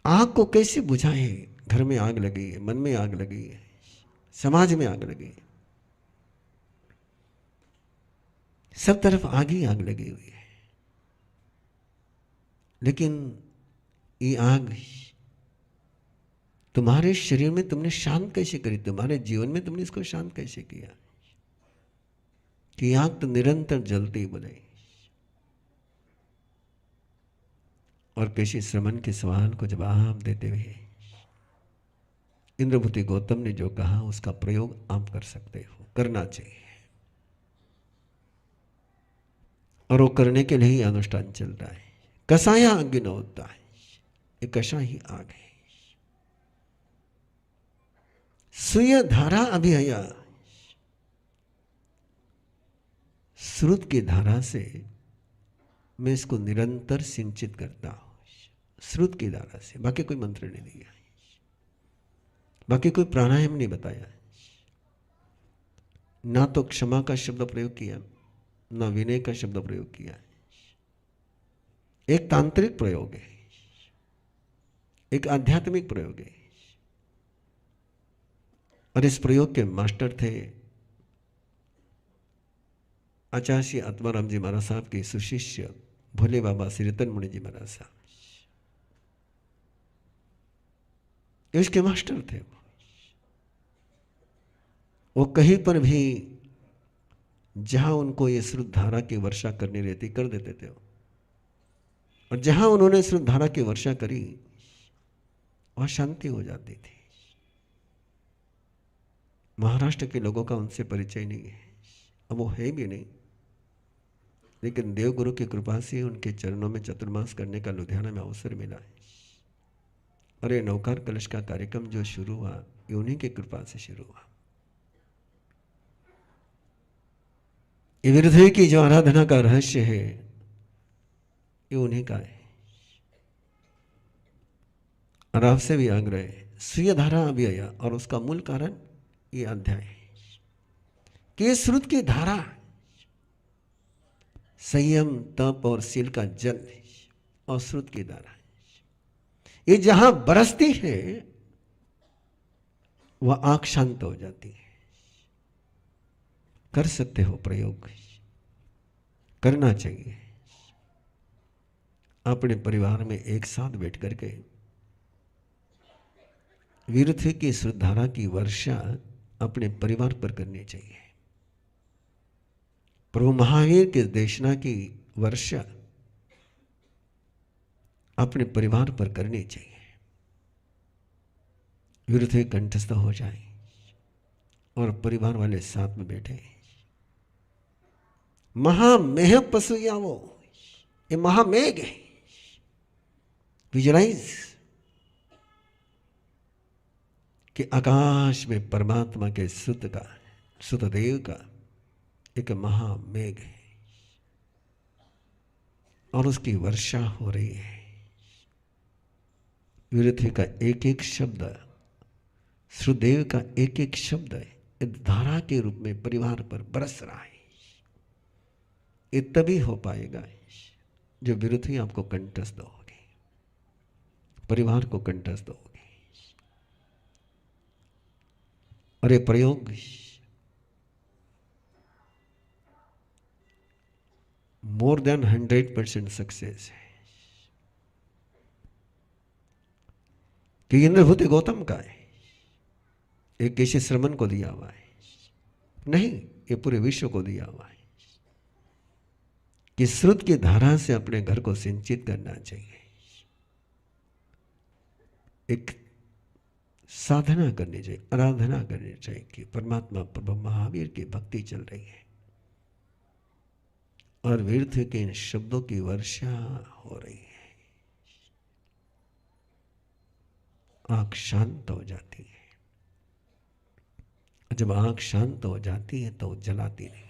आग को कैसे बुझाए? घर में आग लगी है, मन में आग लगी है, समाज में आग लगी है, सब तरफ आग ही आग लगी हुई है। लेकिन ये आग तुम्हारे शरीर में तुमने शांत कैसे करी? तुम्हारे जीवन में तुमने इसको शांत कैसे किया कि आग तो निरंतर जलती बने? और पेशी श्रमण के सवाल को जवाब देते हुए इंद्रभूति गौतम ने जो कहा उसका प्रयोग आप कर सकते हो, करना चाहिए। और वो करने के लिए ही अनुष्ठान चल रहा है। कसाया अग्नि होता है, ये कषा ही आग है। सुय धारा अभिहया, श्रुत की धारा से मैं इसको निरंतर सिंचित करता हूं, श्रुत की धारा से। बाकी कोई मंत्र नहीं दिया, बाकी कोई प्राणायाम नहीं बताया, ना तो क्षमा का शब्द प्रयोग किया, ना विनय का शब्द प्रयोग किया। एक तांत्रिक प्रयोग है, एक आध्यात्मिक प्रयोग है। और इस प्रयोग के मास्टर थे आचार्य श्री आत्माराम जी महाराज साहब के सुशिष्य भोले बाबा श्री रतन मुनि जी महाराज साहब, इसके मास्टर थे। वो कहीं पर भी जहां उनको ये श्रुत धारा की वर्षा करनी रहती कर देते थे। और जहां उन्होंने श्रुत धारा की वर्षा करी वहां शांति हो जाती थी। महाराष्ट्र के लोगों का उनसे परिचय नहीं है, अब वो है भी नहीं, लेकिन देवगुरु की कृपा से उनके चरणों में चतुर्मास करने का लुधियाना में अवसर मिला है। और ये नौकार कलश का कार्यक्रम जो शुरू हुआ ये उन्हीं की कृपा से शुरू हुआ। ये विरधि की जो आराधना का रहस्य है ये उन्हीं का है। और आपसे भी आग्रह है, स्वीय धारा अव्यय, और उसका मूल कारण ये अध्याय है कि श्रुत की धारा संयम तप और शील का जल और श्रुत की धारा ये जहां बरसती है वह आंख शांत हो जाती है। कर सकते हो प्रयोग, करना चाहिए। अपने परिवार में एक साथ बैठ करके विरथी की श्रद्धारा की वर्षा अपने परिवार पर करनी चाहिए। प्रभु महावीर के देशना की वर्षा अपने परिवार पर करनी चाहिए। विरथी कंठस्थ हो जाए और परिवार वाले साथ में बैठे। महामेह पशुयावो, ये महामेघ है। विजुलाइज कि आकाश में परमात्मा के सुत का, सुतदेव का एक महामेघ है और उसकी वर्षा हो रही है। विरथी का एक एक शब्द, सुदेव का एक एक शब्द धारा के रूप में परिवार पर बरस रहा है। ये तभी हो पाएगा जो विरथी आपको कंठस्थ होगी, परिवार को कंठस्थ होगी। और ये प्रयोग मोर देन 100% सक्सेस है कि इंद्रभूति गौतम का है, एक किसी श्रमण को दिया हुआ है नहीं, ये पूरे विश्व को दिया हुआ है कि श्रुत की धारा से अपने घर को सिंचित करना चाहिए। एक साधना करनी चाहिए, आराधना करनी चाहिए कि परमात्मा प्रभु महावीर की भक्ति चल रही है और विरथी के इन शब्दों की वर्षा हो रही है। आंख शांत हो जाती है। जब आंख शांत हो जाती है तो जलाती नहीं।